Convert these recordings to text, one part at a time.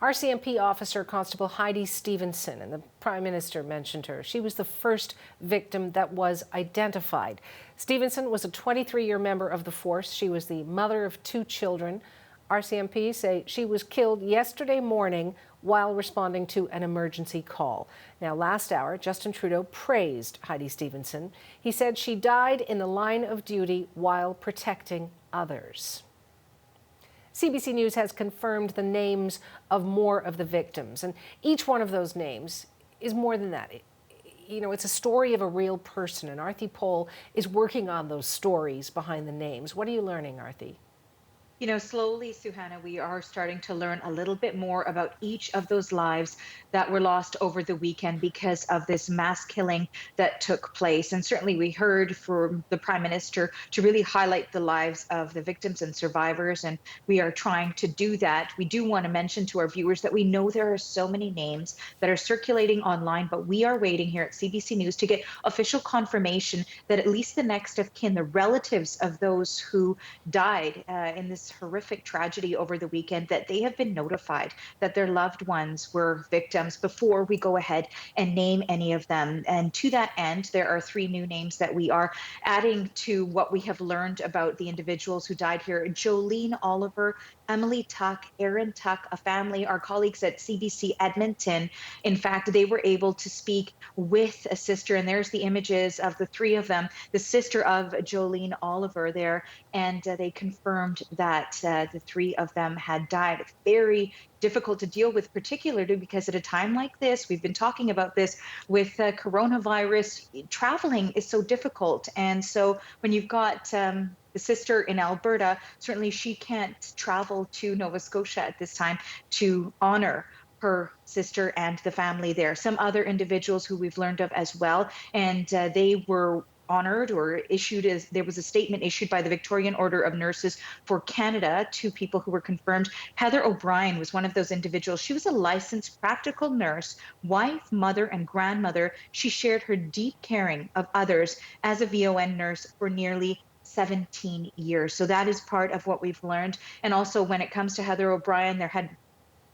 RCMP officer Constable Heidi Stevenson, and the Prime Minister mentioned her. She was the first victim that was identified. Stevenson was a 23-year member of the force. She was the mother of 2 children. RCMP say she was killed yesterday morning while responding to an emergency call. Now, last hour, Justin Trudeau praised Heidi Stevenson. He said she died in the line of duty while protecting others. CBC News has confirmed the names of more of the victims, and each one of those names is more than that. It's a story of a real person, and Arthi Pohl is working on those stories behind the names. What are you learning, Arthi? Slowly, Suhana, we are starting to learn a little bit more about each of those lives that were lost over the weekend because of this mass killing that took place. And certainly we heard from the Prime Minister to really highlight the lives of the victims and survivors. And we are trying to do that. We do want to mention to our viewers that we know there are so many names that are circulating online, but we are waiting here at CBC News to get official confirmation that at least the next of kin, the relatives of those who died in this horrific tragedy over the weekend, that they have been notified that their loved ones were victims before we go ahead and name any of them. And to that end, there are 3 new names that we are adding to what we have learned about the individuals who died here. Jolene Oliver, Emily Tuck, Aaron Tuck, a family, our colleagues at CBC Edmonton. In fact, they were able to speak with a sister, and there's the images of the 3 of them, the sister of Jolene Oliver there, and they confirmed that the 3 of them had died. It's very difficult to deal with, particularly because at a time like this, we've been talking about this with coronavirus, traveling is so difficult. And so when you've got the sister in Alberta, certainly she can't travel to Nova Scotia at this time to honor her sister and the family there. Some other individuals who we've learned of as well, and they were honored or issued as there was a statement issued by the Victorian Order of Nurses for Canada to people who were confirmed. Heather O'Brien was one of those individuals. She was a licensed practical nurse, wife, mother, and grandmother. She shared her deep caring of others as a VON nurse for nearly 17 years. So that is part of what we've learned. And also when it comes to Heather O'Brien, there had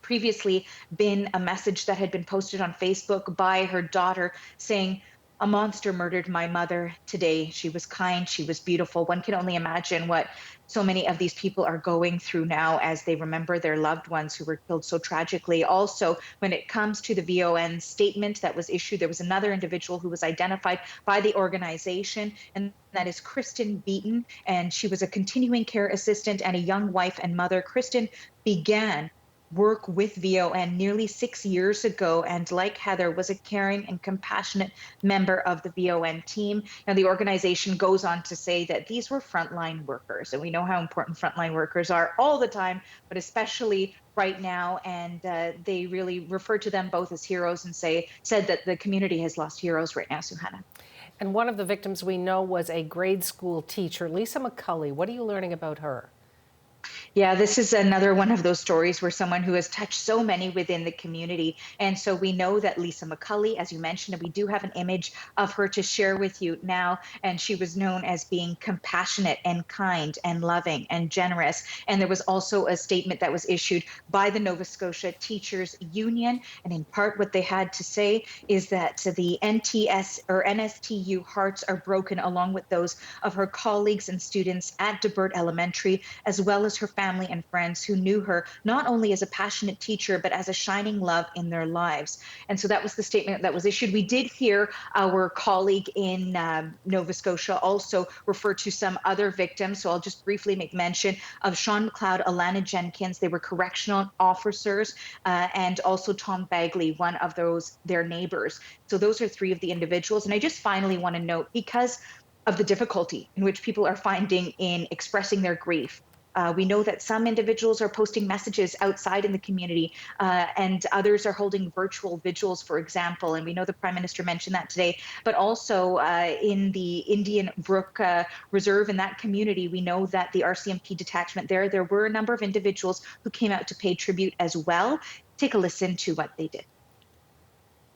previously been a message that had been posted on Facebook by her daughter saying, "A monster murdered my mother today. She was kind. She was beautiful." One can only imagine what so many of these people are going through now as they remember their loved ones who were killed so tragically. Also, when it comes to the VON statement that was issued, there was another individual who was identified by the organization, and that is Kristen Beaton. And she was a continuing care assistant and a young wife and mother. Kristen began work with VON nearly 6 years ago, and like Heather, was a caring and compassionate member of the VON team. Now, the organization goes on to say that these were frontline workers, and we know how important frontline workers are all the time, but especially right now. And they really refer to them both as heroes and said that the community has lost heroes right now, Suhana. And one of the victims we know was a grade school teacher, Lisa McCulley. What are you learning about her? Yeah, this is another one of those stories where someone who has touched so many within the community. And so we know that Lisa McCulley, as you mentioned, and we do have an image of her to share with you now, and she was known as being compassionate and kind and loving and generous. And there was also a statement that was issued by the Nova Scotia Teachers Union. And in part, what they had to say is that the NSTU hearts are broken along with those of her colleagues and students at DeBert Elementary, as well as her family and friends who knew her not only as a passionate teacher, but as a shining love in their lives. And so that was the statement that was issued. We did hear our colleague in Nova Scotia also refer to some other victims. So I'll just briefly make mention of Sean McLeod, Alana Jenkins. They were correctional officers, and also Tom Bagley, one of their neighbors. So those are 3 of the individuals. And I just finally want to note, because of the difficulty in which people are finding in expressing their grief, we know that some individuals are posting messages outside in the community, and others are holding virtual vigils, for example. And we know the Prime Minister mentioned that today. But also in the Indian Brook Reserve, in that community, we know that the RCMP detachment there were a number of individuals who came out to pay tribute as well. Take a listen to what they did.